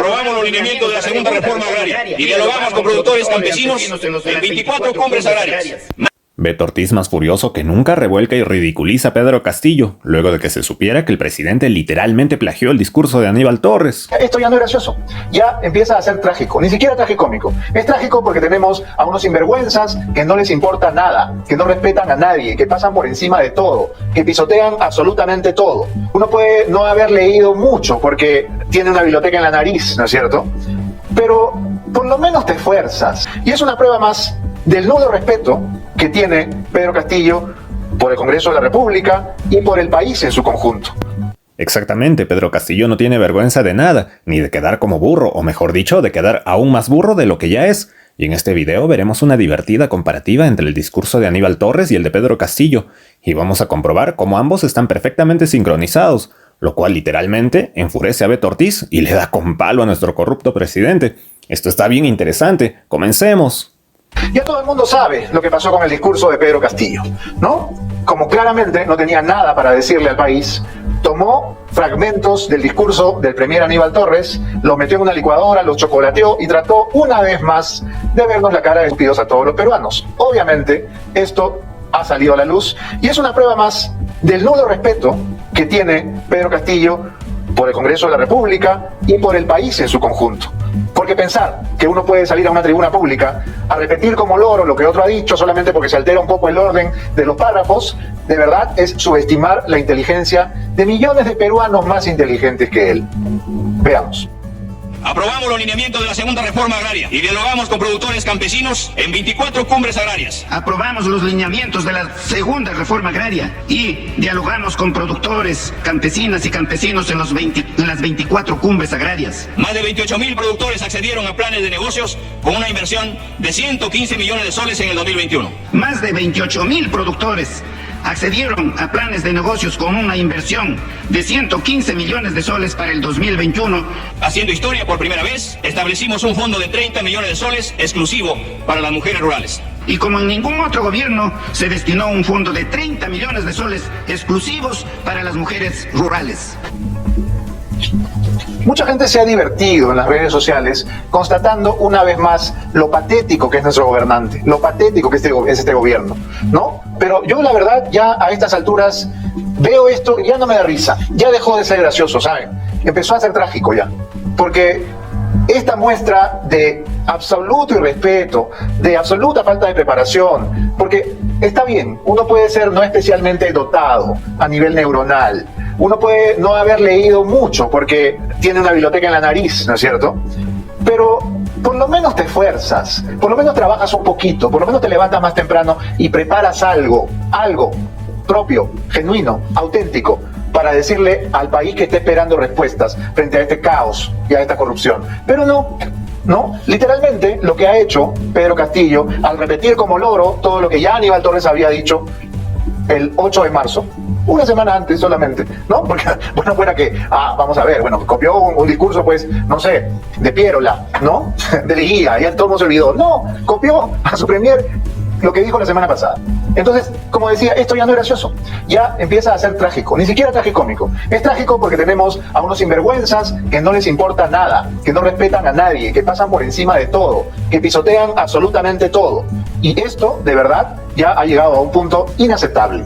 Aprobamos los lineamientos de la segunda reforma agraria y dialogamos con productores campesinos en 24 cumbres agrarias. Beto Ortiz más furioso que nunca revuelca y ridiculiza a Pedro Castillo, luego de que se supiera que el presidente literalmente plagió el discurso de Aníbal Torres. Esto ya no es gracioso, ya empieza a ser trágico, ni siquiera tragicómico. Es trágico porque tenemos a unos sinvergüenzas que no les importa nada, que no respetan a nadie, que pasan por encima de todo, que pisotean absolutamente todo. Uno puede no haber leído mucho porque tiene una biblioteca en la nariz, ¿no es cierto? Pero por lo menos te esfuerzas. Y es una prueba más del nulo respeto que tiene Pedro Castillo por el Congreso de la República y por el país en su conjunto. Exactamente, Pedro Castillo no tiene vergüenza de nada, ni de quedar como burro, o mejor dicho, de quedar aún más burro de lo que ya es. Y en este video veremos una divertida comparativa entre el discurso de Aníbal Torres y el de Pedro Castillo, y vamos a comprobar cómo ambos están perfectamente sincronizados, lo cual literalmente enfurece a Beto Ortiz y le da con palo a nuestro corrupto presidente. Esto está bien interesante, comencemos. Ya todo el mundo sabe lo que pasó con el discurso de Pedro Castillo, ¿no? Como claramente no tenía nada para decirle al país, tomó fragmentos del discurso del premier Aníbal Torres, los metió en una licuadora, los chocolateó y trató una vez más de vernos la cara de estúpidos a todos los peruanos. Obviamente, esto ha salido a la luz y es una prueba más del nulo respeto que tiene Pedro Castillo por el Congreso de la República y por el país en su conjunto. Porque pensar que uno puede salir a una tribuna pública a repetir como loro lo que otro ha dicho solamente porque se altera un poco el orden de los párrafos, de verdad es subestimar la inteligencia de millones de peruanos más inteligentes que él. Veamos. Aprobamos los lineamientos de la segunda reforma agraria y dialogamos con productores campesinos en 24 cumbres agrarias. Aprobamos los lineamientos de la segunda reforma agraria y dialogamos con productores, campesinas y campesinos en las 24 cumbres agrarias. Más de 28.000 productores accedieron a planes de negocios con una inversión de 115 millones de soles en el 2021. Más de 28.000 productores accedieron a planes de negocios con una inversión de 115 millones de soles para el 2021. Haciendo historia por primera vez, establecimos un fondo de 30 millones de soles exclusivo para las mujeres rurales. Y como en ningún otro gobierno, se destinó un fondo de 30 millones de soles exclusivos para las mujeres rurales. Mucha gente se ha divertido en las redes sociales constatando una vez más lo patético que es nuestro gobernante, lo patético que es este gobierno, ¿no? Pero yo la verdad ya a estas alturas veo esto y ya no me da risa, ya dejó de ser gracioso, ¿saben? Empezó a ser trágico ya, porque esta muestra de absoluto irrespeto, de absoluta falta de preparación, porque está bien, uno puede ser no especialmente dotado a nivel neuronal, uno puede no haber leído mucho porque tiene una biblioteca en la nariz, ¿no es cierto? Pero por lo menos te esfuerzas, por lo menos trabajas un poquito, por lo menos te levantas más temprano y preparas algo propio, genuino, auténtico, para decirle al país que está esperando respuestas frente a este caos y a esta corrupción. Pero no, literalmente lo que ha hecho Pedro Castillo al repetir como loro todo lo que ya Aníbal Torres había dicho el 8 de marzo, una semana antes solamente, ¿no? Porque, bueno, fuera que, vamos a ver, bueno, copió un discurso, pues, no sé, de Pierola, ¿no? De Leguía, ya todo el mundo se olvidó. No, copió a su premier lo que dijo la semana pasada. Entonces, como decía, esto ya no es gracioso, ya empieza a ser trágico, ni siquiera tragicómico. Es trágico porque tenemos a unos sinvergüenzas que no les importa nada, que no respetan a nadie, que pasan por encima de todo, que pisotean absolutamente todo. Y esto, de verdad, ya ha llegado a un punto inaceptable.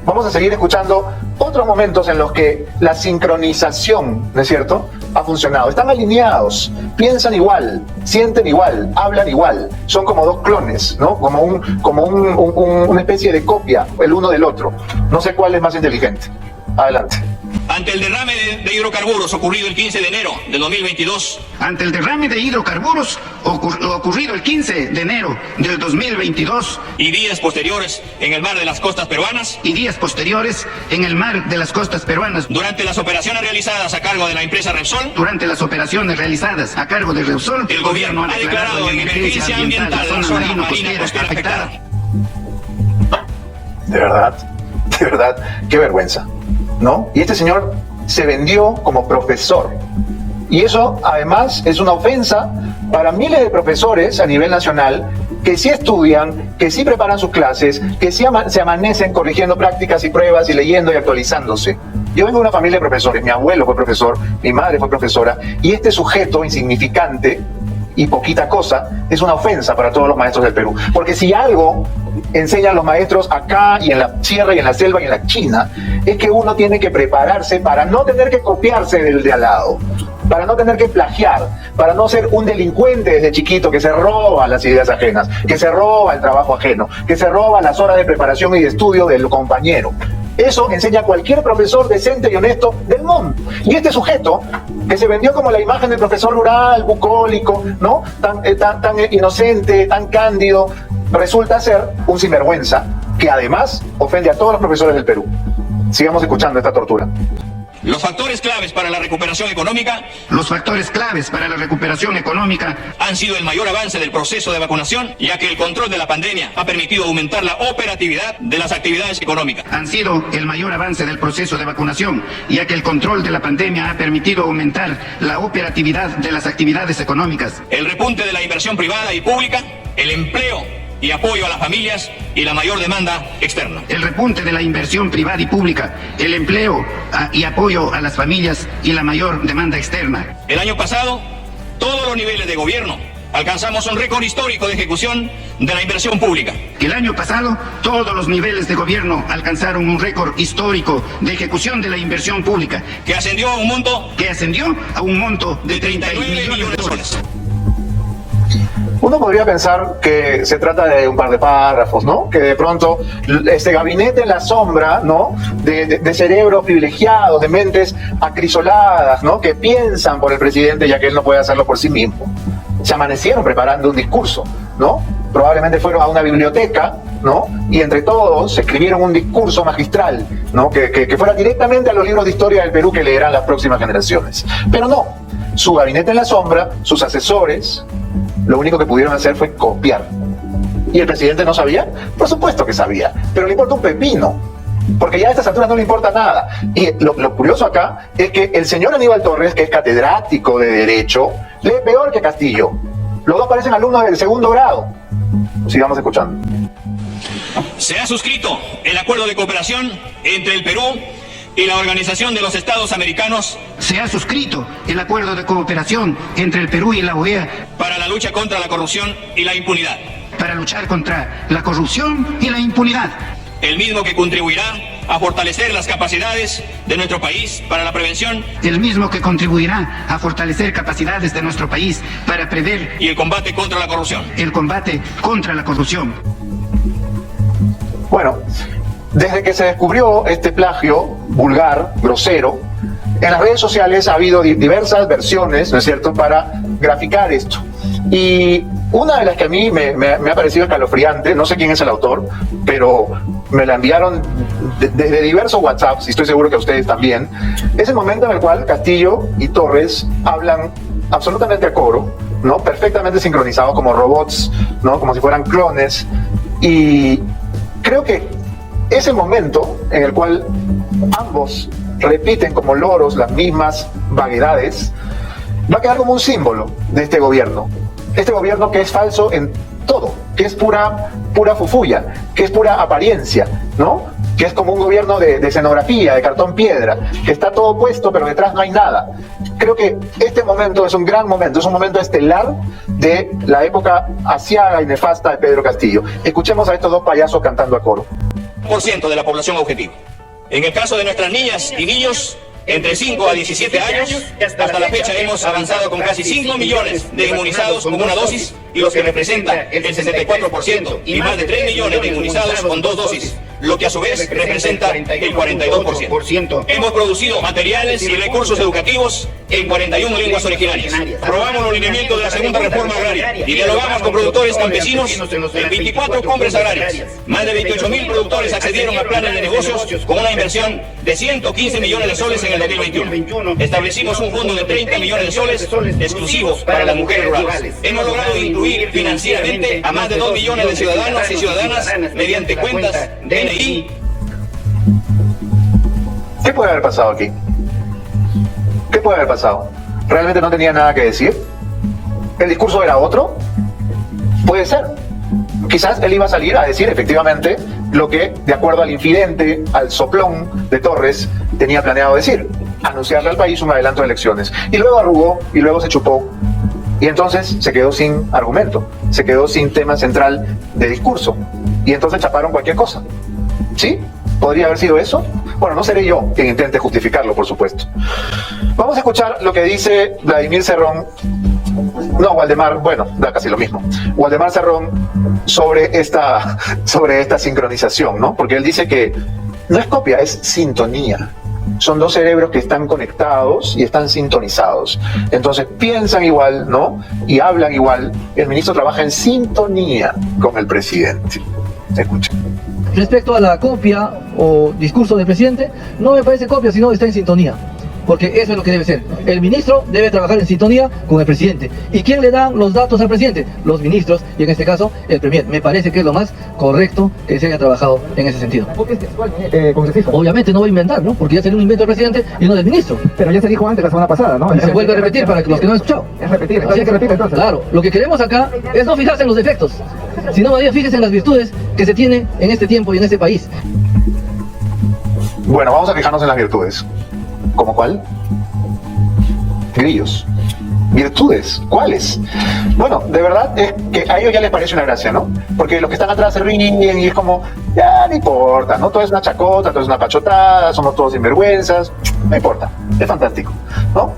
Vamos a seguir escuchando otros momentos en los que la sincronización, ¿no es cierto?, ha funcionado. Están alineados, piensan igual, sienten igual, hablan igual. Son como dos clones, ¿no? Como una especie de copia el uno del otro. No sé cuál es más inteligente. Adelante. Ante el derrame de hidrocarburos ocurrido el 15 de enero de 2022. Ante el derrame de hidrocarburos ocurrido el 15 de enero del 2022. Y días posteriores en el mar de las costas peruanas. Durante las operaciones realizadas a cargo de la empresa Repsol. El gobierno ha declarado en emergencia ambiental la zona marina costera afectada. De verdad, qué vergüenza, ¿no? Y este señor se vendió como profesor. Y eso, además, es una ofensa para miles de profesores a nivel nacional que sí estudian, que sí preparan sus clases, que sí se amanecen corrigiendo prácticas y pruebas y leyendo y actualizándose. Yo vengo de una familia de profesores, mi abuelo fue profesor, mi madre fue profesora, y este sujeto insignificante y poquita cosa es una ofensa para todos los maestros del Perú. Porque si algo enseñan los maestros acá y en la sierra y en la selva y en la China, es que uno tiene que prepararse para no tener que copiarse del de al lado, para no tener que plagiar, para no ser un delincuente desde chiquito que se roba las ideas ajenas, que se roba el trabajo ajeno, que se roba las horas de preparación y de estudio del compañero. Eso enseña cualquier profesor decente y honesto del mundo. Y este sujeto, que se vendió como la imagen del profesor rural, bucólico, ¿no? Tan inocente, tan cándido, resulta ser un sinvergüenza que además ofende a todos los profesores del Perú. Sigamos escuchando esta tortura. Los factores claves para la recuperación económica Los factores claves para la recuperación económica han sido el mayor avance del proceso de vacunación, ya que el control de la pandemia ha permitido aumentar la operatividad de las actividades económicas. han sido el mayor avance del proceso de vacunación, ya que el control de la pandemia ha permitido aumentar la operatividad de las actividades económicas. El repunte de la inversión privada y pública, el empleo y apoyo a las familias y la mayor demanda externa. El repunte de la inversión privada y pública, el empleo y apoyo a las familias y la mayor demanda externa. El año pasado, todos los niveles de gobierno alcanzamos un récord histórico de ejecución de la inversión pública. El año pasado, todos los niveles de gobierno alcanzaron un récord histórico de ejecución de la inversión pública, que ascendió a un monto de 39 millones de soles. Uno podría pensar que se trata de un par de párrafos, ¿no? Que de pronto este gabinete en la sombra, ¿no? De cerebros privilegiados, de mentes acrisoladas, ¿no? Que piensan por el presidente ya que él no puede hacerlo por sí mismo. Se amanecieron preparando un discurso, ¿no? Probablemente fueron a una biblioteca, ¿no? Y entre todos escribieron un discurso magistral, ¿no? Que fuera directamente a los libros de historia del Perú que leerán las próximas generaciones. Pero no, su gabinete en la sombra, sus asesores, lo único que pudieron hacer fue copiar. ¿Y el presidente no sabía? Por supuesto que sabía, pero le importa un pepino, porque ya a estas alturas no le importa nada. Y lo curioso acá es que el señor Aníbal Torres, que es catedrático de Derecho, lee peor que Castillo. Los dos parecen alumnos del segundo grado. Sigamos escuchando. Se ha suscrito el acuerdo de cooperación entre el Perú y la Organización de los Estados Americanos Se ha suscrito el acuerdo de cooperación entre el Perú y la OEA para la lucha contra la corrupción y la impunidad. para luchar contra la corrupción y la impunidad. El mismo que contribuirá a fortalecer las capacidades de nuestro país para la prevención El mismo que contribuirá a fortalecer capacidades de nuestro país para prever y el combate contra la corrupción. el combate contra la corrupción. Bueno, desde que se descubrió este plagio vulgar, grosero, en las redes sociales ha habido diversas versiones, ¿no es cierto?, para graficar esto. Y una de las que a mí me ha parecido escalofriante, no sé quién es el autor, pero me la enviaron de diversos WhatsApps, y estoy seguro que a ustedes también, es el momento en el cual Castillo y Torres hablan absolutamente a coro, ¿no?, perfectamente sincronizados como robots, ¿no?, como si fueran clones, y creo que ese momento en el cual ambos repiten como loros las mismas vaguedades va a quedar como un símbolo de este gobierno que es falso en todo, que es pura fufulla, que es pura apariencia, ¿no? Que es como un gobierno de escenografía, de cartón piedra, que está todo puesto pero detrás no hay nada. Creo que este momento es un gran momento, es un momento estelar de la época aciaga y nefasta de Pedro Castillo. Escuchemos a estos dos payasos cantando a coro. % de la población objetivo. En el caso de nuestras niñas y niños, entre 5 a 17 años, hasta la fecha hemos avanzado con casi 5 millones de inmunizados con una dosis, y los que representan el 64%, y más de 3 millones de inmunizados con 2 dosis, lo que a su vez representa el 42%. Hemos producido materiales y recursos educativos en 41 lenguas originarias. Aprobamos los lineamientos de la segunda reforma agraria y dialogamos con productores campesinos en 24 cumbres agrarias. Más de 28.000 productores accedieron a planes de negocios con una inversión de 115 millones de soles en el 2021. Establecimos un fondo de 30 millones de soles exclusivos para las mujeres rurales. Hemos logrado incluir financieramente a más de 2 millones de ciudadanos y ciudadanas mediante cuentas DNI. ¿Qué puede haber pasado aquí? ¿Qué puede haber pasado? ¿Realmente no tenía nada que decir? ¿El discurso era otro? Puede ser. Quizás él iba a salir a decir efectivamente lo que, de acuerdo al infidente, al soplón de Torres, tenía planeado decir, anunciarle al país un adelanto de elecciones. Y luego arrugó y luego se chupó. Y entonces se quedó sin argumento, se quedó sin tema central de discurso. Y entonces chaparon cualquier cosa. ¿Sí? ¿Podría haber sido eso? Bueno, no seré yo quien intente justificarlo, por supuesto. Vamos a escuchar lo que dice Vladimir Cerrón. No, Waldemar, bueno, da casi lo mismo. Waldemar Cerrón sobre esta sincronización, ¿no? Porque él dice que no es copia, es sintonía. Son dos cerebros que están conectados y están sintonizados. Entonces piensan igual, ¿no? Y hablan igual. El ministro trabaja en sintonía con el presidente. Escuchen. Respecto a la copia o discurso del presidente, no me parece copia, sino está en sintonía. Porque eso es lo que debe ser. El ministro debe trabajar en sintonía con el presidente. ¿Y quién le da los datos al presidente? Los ministros, y en este caso, el premier. Me parece que es lo más correcto que se haya trabajado en ese sentido. ¿Por qué es textual, congresista? Obviamente no voy a inventar, ¿no? Porque ya sería un invento del presidente y no del ministro. Pero ya se dijo antes la semana pasada, ¿no? Y se vuelve a repetir para los que no han escuchado. Es repetir, hay que repetir entonces. Claro, lo que queremos acá es no fijarse en los defectos, sino más bien fíjense en las virtudes que se tienen en este tiempo y en este país. Bueno, vamos a fijarnos en las virtudes. ¿Cómo cuál? Grillos. ¿Virtudes? ¿Cuáles? Bueno, de verdad es que a ellos ya les parece una gracia, ¿no? Porque los que están atrás se ríen y es como, ya no importa, ¿no? Todo es una chacota, todo es una pachotada, somos todos sinvergüenzas, no importa, es fantástico, ¿no?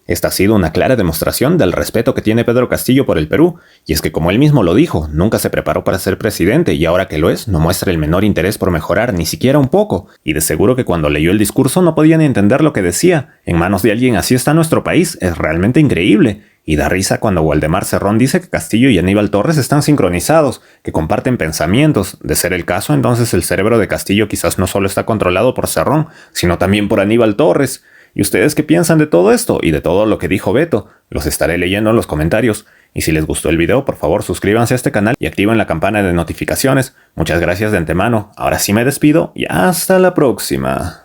Esta ha sido una clara demostración del respeto que tiene Pedro Castillo por el Perú, y es que como él mismo lo dijo, nunca se preparó para ser presidente y ahora que lo es, no muestra el menor interés por mejorar, ni siquiera un poco, y de seguro que cuando leyó el discurso no podía ni entender lo que decía. En manos de alguien así está nuestro país, es realmente increíble. Y da risa cuando Waldemar Cerrón dice que Castillo y Aníbal Torres están sincronizados, que comparten pensamientos. De ser el caso, entonces el cerebro de Castillo quizás no solo está controlado por Cerrón, sino también por Aníbal Torres. ¿Y ustedes qué piensan de todo esto y de todo lo que dijo Beto? Los estaré leyendo en los comentarios. Y si les gustó el video, por favor suscríbanse a este canal y activen la campana de notificaciones. Muchas gracias de antemano. Ahora sí me despido y hasta la próxima.